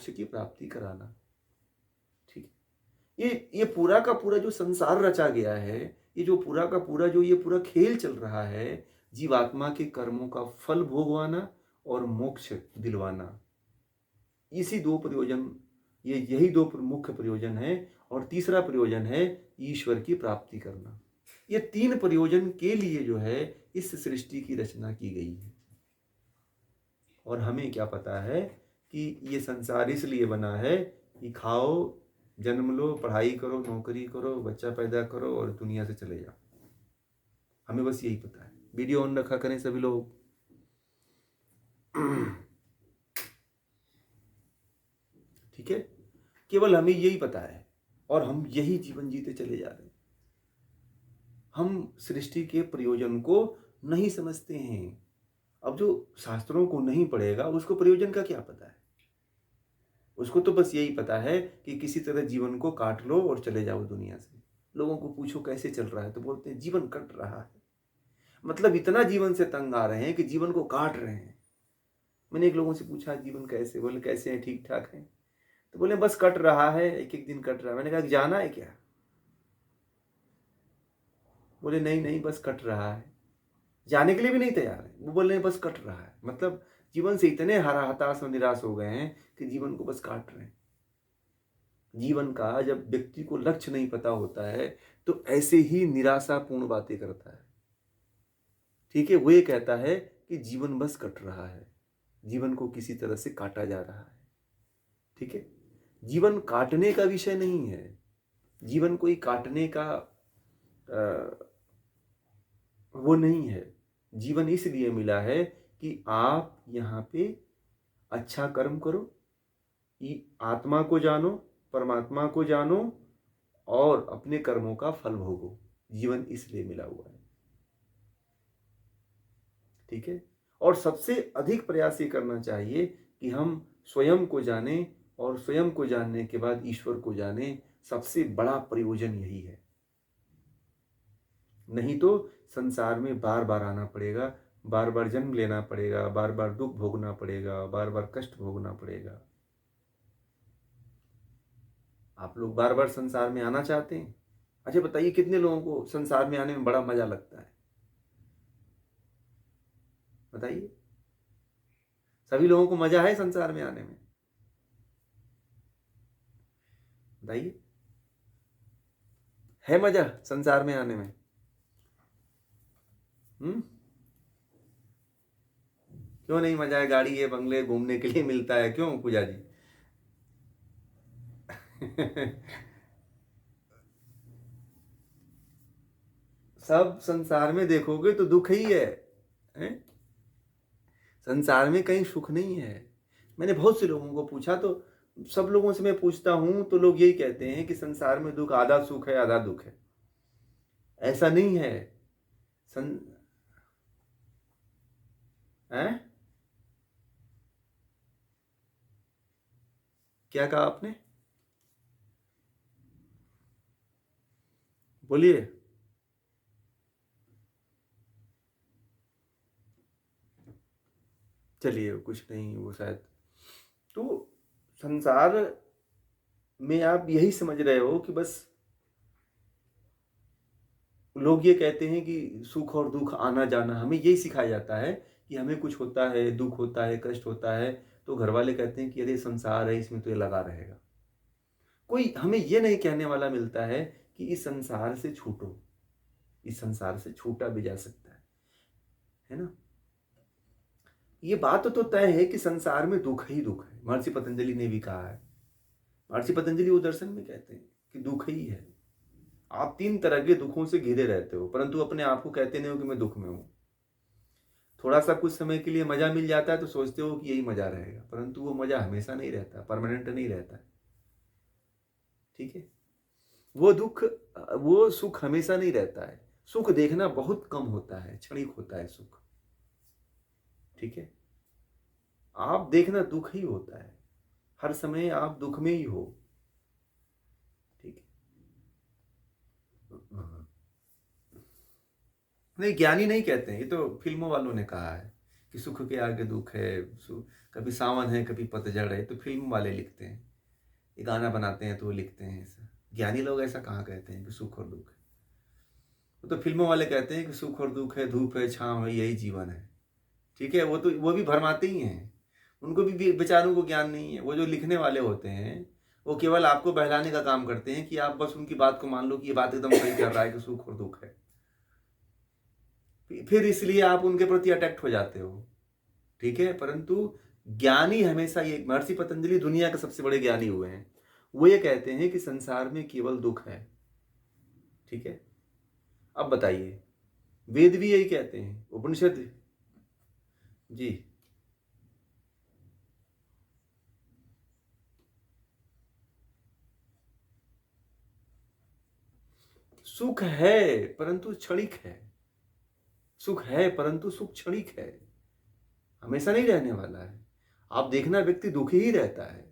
मोक्ष की प्राप्ति कराना। ठीक है, ये पूरा का पूरा जो संसार रचा गया है, ये जो पूरा का पूरा जो ये पूरा खेल चल रहा है, जीवात्मा के कर्मों का फल भोगवाना और मोक्ष दिलवाना, इसी दो प्रयोजन, ये यही दो मुख्य प्रयोजन है। और तीसरा प्रयोजन है ईश्वर की प्राप्ति करना। ये तीन प्रयोजन के लिए जो है इस सृष्टि की रचना की गई है। और हमें क्या पता है कि ये संसार इसलिए बना है कि खाओ, जन्म लो, पढ़ाई करो, नौकरी करो, बच्चा पैदा करो और दुनिया से चले जाओ। हमें बस यही पता है। वीडियो ऑन रखा करें सभी लोग। ठीक है, केवल हमें यही पता है और हम यही जीवन जीते चले जा रहे हैं। हम सृष्टि के प्रयोजन को नहीं समझते हैं। अब जो शास्त्रों को नहीं पढ़ेगा उसको प्रयोजन का क्या पता है? उसको तो बस यही पता है कि किसी तरह जीवन को काट लो और चले जाओ दुनिया से। लोगों को पूछो कैसे चल रहा है तो बोलते हैं जीवन कट रहा है। मतलब इतना जीवन से तंग आ रहे हैं कि जीवन को काट रहे हैं। मैंने एक लोगों से पूछा जीवन कैसे, बोले कैसे हैं, ठीक ठाक है। तो बोले बस कट रहा है, एक एक दिन कट रहा है। मैंने कहा जाना है क्या? बोले नहीं नहीं बस कट रहा है। जाने के लिए भी नहीं तैयार है। वो बोल रहे हैं बस कट रहा है। मतलब जीवन से इतने हताश और निराश हो गए हैं कि जीवन को बस काट रहे हैं। जीवन का जब व्यक्ति को लक्ष्य नहीं पता होता है तो ऐसे ही निराशापूर्ण बातें करता है। ठीक है, वो ये कहता है कि जीवन बस कट रहा है, जीवन को किसी तरह से काटा जा रहा है। ठीक है, जीवन काटने का विषय नहीं है। जीवन कोई काटने का वो नहीं है। जीवन इसलिए मिला है कि आप यहाँ पे अच्छा कर्म करो, आत्मा को जानो, परमात्मा को जानो और अपने कर्मों का फल भोगो। जीवन इसलिए मिला हुआ है। ठीक है, और सबसे अधिक प्रयास ये करना चाहिए कि हम स्वयं को जाने और स्वयं को जानने के बाद ईश्वर को जाने। सबसे बड़ा प्रयोजन यही है। नहीं तो संसार में बार बार आना पड़ेगा, बार बार जन्म लेना पड़ेगा, बार बार दुख भोगना पड़ेगा, बार बार कष्ट भोगना पड़ेगा। आप लोग बार बार संसार में आना चाहते हैं? अच्छा बताइए कितने लोगों को संसार में आने में बड़ा मजा लगता है? बताइए, सभी लोगों को मजा है संसार में आने में? बताइए, है मजा संसार में आने में? क्यों नहीं मजा है? गाड़ी है, बंगले, घूमने के लिए मिलता है, क्यों पूजा जी? सब संसार में देखोगे तो दुख ही है? संसार में कहीं सुख नहीं है। मैंने बहुत से लोगों को पूछा तो सब लोगों से मैं पूछता हूं तो लोग यही कहते हैं कि संसार में दुख, आधा सुख है आधा दुख है। ऐसा नहीं है। सं है? क्या कहा आपने? बोलिए। चलिए कुछ नहीं, वो शायद तो संसार में आप यही समझ रहे हो कि बस लोग ये कहते हैं कि सुख और दुख आना जाना, हमें यही सिखाया जाता है कि हमें कुछ होता है, दुख होता है, कष्ट होता है तो घर वाले कहते हैं कि अरे संसार है, इसमें तो ये लगा रहेगा। कोई हमें ये नहीं कहने वाला मिलता है कि इस संसार से छूटो। इस संसार से छूटा भी जा सकता है ना? ये बात तो तय है कि संसार में दुख ही दुख है। महर्षि पतंजलि ने भी कहा है। महर्षि पतंजलि वो दर्शन में कहते हैं कि दुख ही है। आप तीन तरह के दुखों से घिरे रहते हो परंतु अपने आप को कहते नहीं हो कि मैं दुख में हूं। थोड़ा सा कुछ समय के लिए मजा मिल जाता है तो सोचते हो कि यही मजा रहेगा, परंतु वो मजा हमेशा नहीं रहता, परमानेंट नहीं रहता है। ठीक है, वो दुख, वो सुख हमेशा नहीं रहता है। सुख देखना बहुत कम होता है, क्षणिक होता है सुख। ठीक है, आप देखना दुख ही होता है, हर समय आप दुख में ही हो। ठीक है, नहीं ज्ञानी नहीं कहते हैं, ये तो फिल्मों वालों ने कहा है कि सुख के आगे दुख है, कभी सावन है, कभी पतझड़ है, तो फ़िल्म वाले लिखते हैं। ये गाना बनाते हैं तो वो लिखते हैं ऐसा। ज्ञानी लोग ऐसा कहाँ कहते हैं कि सुख और दुख है। वो तो फ़िल्मों वाले कहते हैं कि सुख और दुख है, धूप है, छाँव है, यही जीवन है। ठीक है? वो भी भरमाते ही हैं। उनको भी बेचारों को ज्ञान नहीं है। वो जो लिखने वाले होते हैं, वो केवल आपको बहलाने का काम करते हैं कि आप बस उनकी बात को मान लो कि ये बात एकदम सही कर रहा है कि सुख और दुख है। फिर इसलिए आप उनके प्रति अटैक्ट हो जाते हो। ठीक है? परंतु ज्ञानी हमेशा ये महर्षि पतंजलि दुनिया के सबसे बड़े ज्ञानी हुए हैं। वो ये कहते हैं कि संसार में केवल दुख है। ठीक है? अब बताइए, वेद भी यही कहते हैं, उपनिषद। जी। सुख है परंतु क्षणिक है। सुख है परंतु सुख क्षणिक है, हमेशा नहीं रहने वाला है। आप देखना, व्यक्ति दुखी ही रहता है,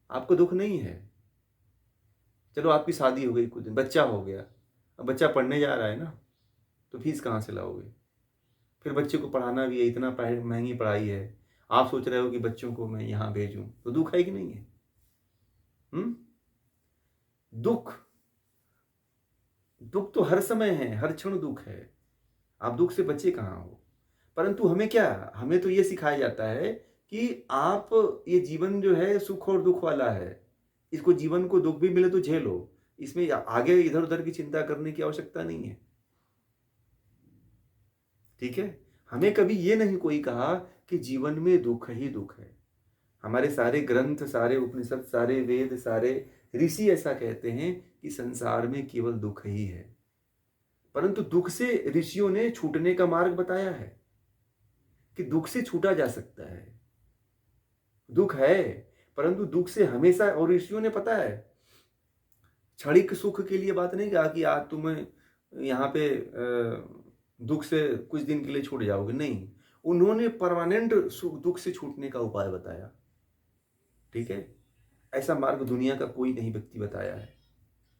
आपको दुख नहीं है। चलो आपकी शादी हो गई, कुछ दिन बच्चा हो गया, अब बच्चा पढ़ने जा रहा है ना, तो फीस कहाँ से लाओगे? फिर बच्चे को पढ़ाना भी है, इतना महंगी पढ़ाई है, आप सोच रहे हो कि बच्चों को मैं यहाँ भेजूं, तो दुख है कि नहीं है? दुख, दुख तो हर समय है, हर क्षण दुख है। आप दुख से बचे कहाँ हो? परंतु हमें क्या, हमें तो ये सिखाया जाता है कि आप, ये जीवन जो है सुख और दुख वाला है। इसको, जीवन को दुख भी मिले तो झेलो, इसमें आगे इधर उधर की चिंता करने की आवश्यकता नहीं है। ठीक है? हमें कभी ये नहीं कोई कहा कि जीवन में दुख ही दुख है। हमारे सारे ग्रंथ, सारे उपनिषद, सारे वेद, सारे ऋषि ऐसा कहते हैं कि संसार में केवल दुख ही है। परंतु दुख से ऋषियों ने छूटने का मार्ग बताया है कि दुख से छूटा जा सकता है। दुख है परंतु दुख से हमेशा, और ऋषियों ने पता है, क्षणिक सुख के लिए बात नहीं कहा कि आज तुम्हें यहाँ पे दुख से कुछ दिन के लिए छूट जाओगे, नहीं। उन्होंने परमानेंट दुख से छूटने का उपाय बताया। ठीक है? ऐसा मार्ग दुनिया का कोई नहीं व्यक्ति बताया है।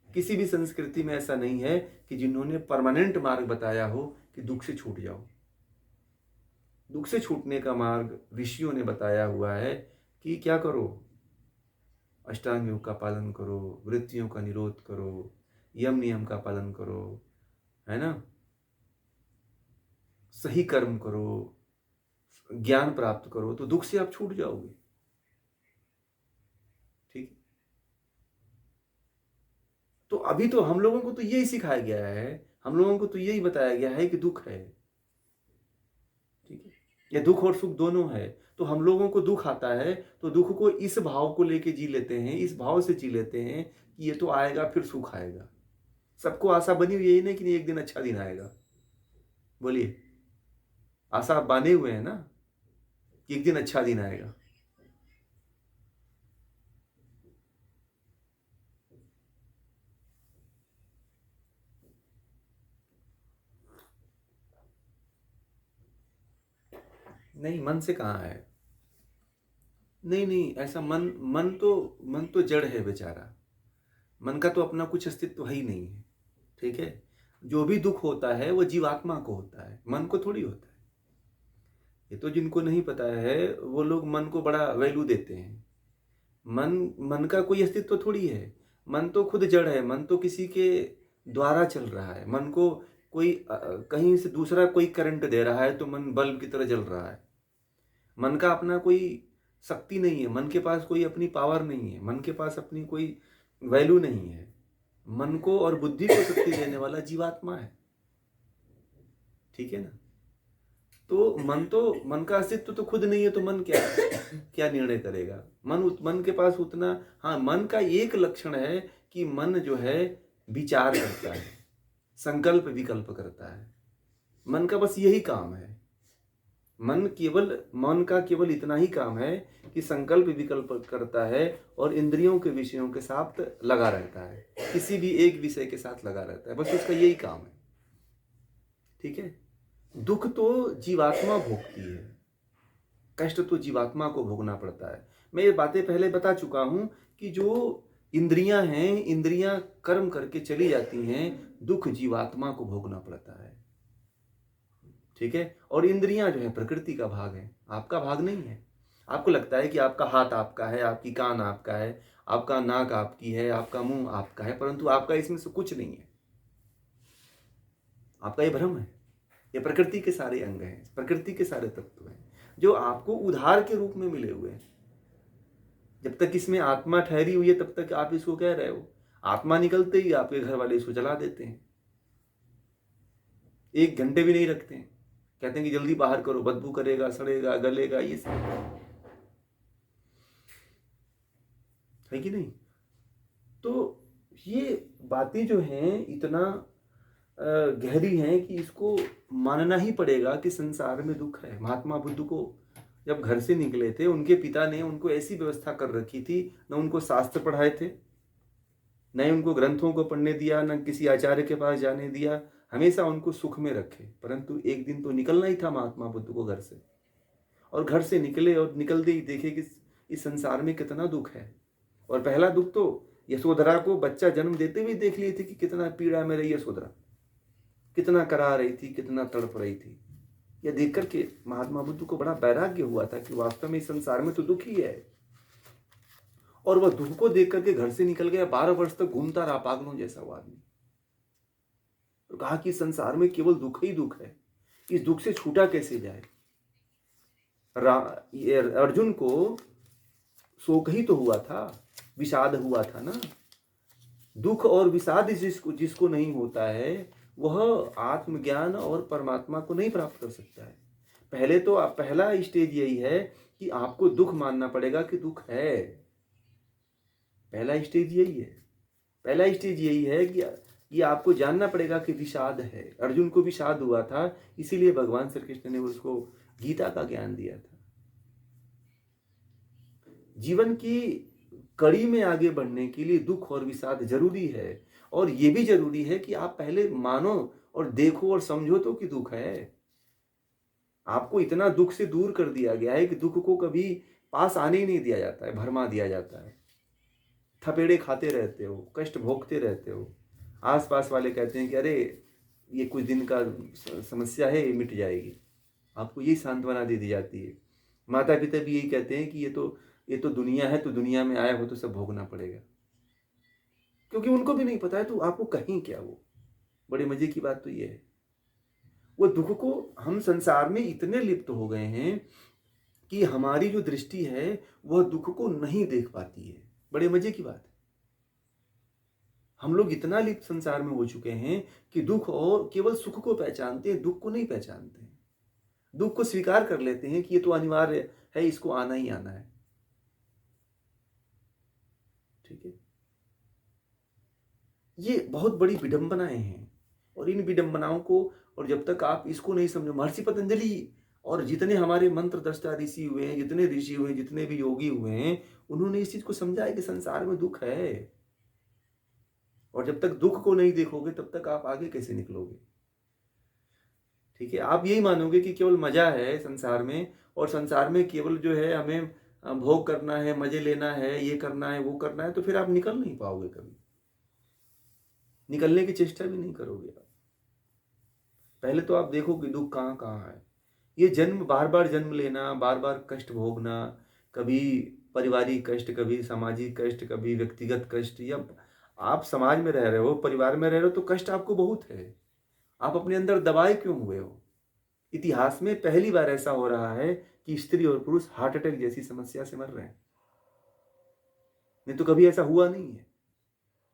किसी भी संस्कृति में ऐसा नहीं है कि जिन्होंने परमानेंट मार्ग बताया हो कि दुख से छूट जाओ। दुख से छूटने का मार्ग ऋषियों ने बताया हुआ है कि क्या करो, अष्टांग योग का पालन करो, वृत्तियों का निरोध करो, यम नियम का पालन करो, है ना, सही कर्म करो, ज्ञान प्राप्त करो, तो दुख से आप छूट जाओगे। ठीक। तो अभी तो हम लोगों को तो यही सिखाया गया है, हम लोगों को तो यही बताया गया है कि दुख है। ठीक है? या दुख और सुख दोनों है। तो हम लोगों को दुख आता है तो दुख को इस भाव को लेके जी लेते हैं, इस भाव से जी लेते हैं कि ये तो आएगा फिर सुख आएगा। सबको आशा बनी हुई है ना कि एक दिन अच्छा दिन आएगा। बोलिए, आशा आप बांधे हुए हैं ना कि एक दिन अच्छा दिन आएगा। नहीं, मन से कहाँ है? नहीं नहीं, ऐसा मन तो जड़ है बेचारा। मन का तो अपना कुछ अस्तित्व है ही नहीं है। ठीक है? जो भी दुख होता है वो जीवात्मा को होता है, मन को थोड़ी होता है। ये तो जिनको नहीं पता है वो लोग मन को बड़ा वैल्यू देते हैं। मन मन का कोई अस्तित्व थोड़ी है। मन तो खुद जड़ है, मन तो किसी के द्वारा चल रहा है। मन को कोई कहीं से दूसरा कोई करंट दे रहा है तो मन बल्ब की तरह जल रहा है। मन का अपना कोई शक्ति नहीं है, मन के पास कोई अपनी पावर नहीं है, मन के पास अपनी कोई वैल्यू नहीं है। मन को और बुद्धि को शक्ति देने वाला जीवात्मा है। ठीक है ना? तो मन का अस्तित्व तो खुद नहीं है, तो मन क्या क्या निर्णय करेगा? मन के पास उतना, हाँ, मन का एक लक्षण है कि मन जो है विचार करता है, संकल्प विकल्प करता है। मन का बस यही काम है। मन का केवल इतना ही काम है कि संकल्प विकल्प करता है और इंद्रियों के विषयों के साथ लगा रहता है, किसी भी एक विषय के साथ लगा रहता है, बस उसका यही काम है। ठीक है? दुख तो जीवात्मा भोगती है, कष्ट तो जीवात्मा को भोगना पड़ता है। मैं ये बातें पहले बता चुका हूं कि जो इंद्रियां हैं, इंद्रियां कर्म करके चली जाती हैं, दुख जीवात्मा को भोगना पड़ता है। ठीक है। और इंद्रियां जो है प्रकृति का भाग है, आपका भाग नहीं है। आपको लगता है कि आपका हाथ आपका है, आपकी कान आपका है, आपका नाक आपकी है, आपका मुंह आपका है, परंतु आपका इसमें से कुछ नहीं है। आपका ये भ्रम है। ये प्रकृति के सारे अंग हैं, प्रकृति के सारे तत्व हैं जो आपको उधार के रूप में मिले हुए हैं। जब तक इसमें आत्मा ठहरी हुई है तब तक आप इसको कह रहे हो। आत्मा निकलते ही आपके घर वाले इसको जला देते हैं, 1 घंटे भी नहीं रखते हैं, कहते हैं कि जल्दी बाहर करो, बदबू करेगा, सड़ेगा, गलेगा, ये सब है कि नहीं। तो ये बातें जो हैं इतना गहरी हैं कि इसको मानना ही पड़ेगा कि संसार में दुख है। महात्मा बुद्ध को जब घर से निकले थे, उनके पिता ने उनको ऐसी व्यवस्था कर रखी थी, न उनको शास्त्र पढ़ाए थे, न ही उनको ग्रंथों को पढ़ने दिया, न किसी आचार्य के पास जाने दिया, हमेशा उनको सुख में रखे। परंतु एक दिन तो निकलना ही था महात्मा बुद्ध को घर से, और घर से निकले और निकलते ही देखे कि इस संसार में कितना दुख है। और पहला दुख तो यशोधरा को बच्चा जन्म देते हुए देख लिए थे कि कितना पीड़ा में रही यशोधरा, कितना करा रही थी, कितना तड़प रही थी। यह देख करके महात्मा बुद्ध को बड़ा वैराग्य हुआ था कि वास्तव में इस संसार में तो दुख ही है। और वह दुख को देख करके घर से निकल गया, 12 वर्ष तक घूमता रहा पागलों जैसा वो आदमी। तो कहा कि संसार में केवल दुख ही दुख है, इस दुख से छूटा कैसे जाए। अर्जुन को शोक ही तो हुआ था, विषाद हुआ था ना। दुख और विषाद जिसको जिसको नहीं होता है वह आत्मज्ञान और परमात्मा को नहीं प्राप्त कर सकता है। पहले तो पहला स्टेज यही है कि आपको दुख मानना पड़ेगा कि दुख है। पहला स्टेज यही है। पहला स्टेज यही है कि ये आपको जानना पड़ेगा कि विषाद है। अर्जुन को विषाद हुआ था, इसीलिए भगवान श्री कृष्ण ने उसको गीता का ज्ञान दिया था। जीवन की कड़ी में आगे बढ़ने के लिए दुख और विषाद जरूरी है, और ये भी जरूरी है कि आप पहले मानो और देखो और समझो तो कि दुख है। आपको इतना दुख से दूर कर दिया गया है कि दुख को कभी पास आने ही नहीं दिया जाता है, भरमा दिया जाता है। थपेड़े खाते रहते हो, कष्ट भोगते रहते हो। आसपास वाले कहते हैं कि अरे ये कुछ दिन का समस्या है, ये मिट जाएगी। आपको यही सांत्वना दे दी जाती है। माता पिता भी यही कहते हैं कि ये तो दुनिया है, तो दुनिया में आया हो तो सब भोगना पड़ेगा। क्योंकि उनको भी नहीं पता है तो आपको कहीं क्या। वो बड़े मजे की बात तो ये है, वो दुख को हम संसार में इतने लिप्त हो गए हैं कि हमारी जो दृष्टि है वह दुख को नहीं देख पाती है। बड़े मजे की बात है। हम लोग इतना लिप्त संसार में हो चुके हैं कि दुख और केवल सुख को पहचानते हैं, दुख को नहीं पहचानते हैं। दुख को स्वीकार कर लेते हैं कि ये तो अनिवार्य है, इसको आना ही आना है। ठीक है। ये बहुत बड़ी विडंबनाएं हैं, और इन विडंबनाओं को, और जब तक आप इसको नहीं समझो, महर्षि पतंजलि और जितने हमारे मंत्र दृष्टा ऋषि हुए हैं, जितने ऋषि हुए हैं, जितने भी योगी हुए हैं, उन्होंने इस चीज को समझा है कि संसार में दुख है। और जब तक दुख को नहीं देखोगे तब तक आप आगे कैसे निकलोगे। ठीक है। आप यही मानोगे कि केवल मजा है संसार में, और संसार में केवल जो है हमें भोग करना है, मजे लेना है, ये करना है, वो करना है, तो फिर आप निकल नहीं पाओगे, कभी निकलने की चेष्टा भी नहीं करोगे आप। पहले तो आप देखो कि दुख कहाँ कहाँ है। ये जन्म, बार बार जन्म लेना, बार बार कष्ट भोगना, कभी पारिवारिक कष्ट, कभी सामाजिक कष्ट, कभी व्यक्तिगत कष्ट, या आप समाज में रह रहे हो, परिवार में रह रहे हो, तो कष्ट आपको बहुत है। आप अपने अंदर दबाए क्यों हुए हो। इतिहास में पहली बार ऐसा हो रहा है कि स्त्री और पुरुष हार्ट अटैक जैसी समस्या से मर रहे हैं। नहीं तो कभी ऐसा हुआ नहीं है।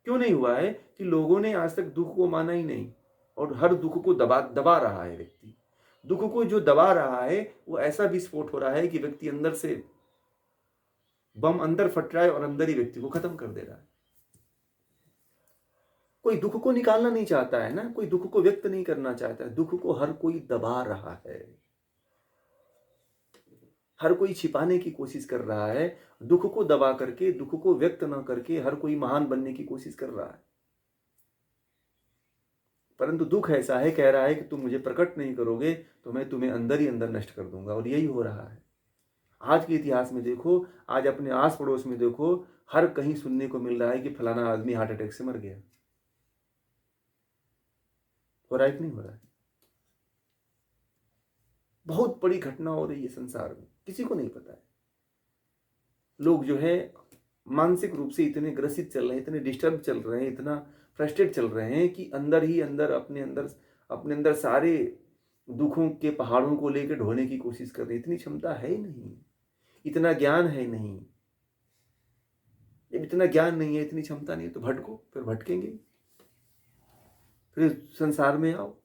क्यों नहीं हुआ है कि लोगों ने आज तक दुख को माना ही नहीं, और हर दुख को दबा दबा रहा है व्यक्ति। दुख को जो दबा रहा है वो ऐसा विस्फोट हो रहा है कि व्यक्ति अंदर से बम अंदर फट रहा है और अंदर ही व्यक्ति को खत्म कर दे रहा है। कोई दुख को निकालना नहीं चाहता है ना, कोई दुख को व्यक्त नहीं करना चाहता है। दुख को हर कोई दबा रहा है, हर कोई छिपाने की कोशिश कर रहा है। दुख को दबा करके, दुख को व्यक्त न करके हर कोई महान बनने की कोशिश कर रहा है। परंतु दुख ऐसा है, कह रहा है कि तुम मुझे प्रकट नहीं करोगे तो मैं तुम्हें अंदर ही अंदर नष्ट कर दूंगा। और यही हो रहा है। आज के इतिहास में देखो, आज अपने आस पड़ोस में देखो, हर कहीं सुनने को मिल रहा है कि फलाना आदमी हार्ट अटैक से मर गया। हो रहा है कि नहीं हो रहा है। बहुत बड़ी घटना हो रही है संसार में, किसी को नहीं पता है। लोग जो है मानसिक रूप से इतने ग्रसित चल रहे हैं, इतने डिस्टर्ब चल रहे हैं, इतना फ्रस्ट्रेट चल रहे हैं कि अंदर ही अंदर अपने अंदर सारे दुखों के पहाड़ों को लेकर ढोने की कोशिश कर रहे हैं। इतनी क्षमता है ही नहीं, इतना ज्ञान है नहीं। जब इतना ज्ञान नहीं है, इतनी क्षमता नहीं है, तो भटको, फिर भटकेंगे, फिर संसार में आओ,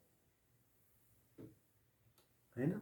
है ना।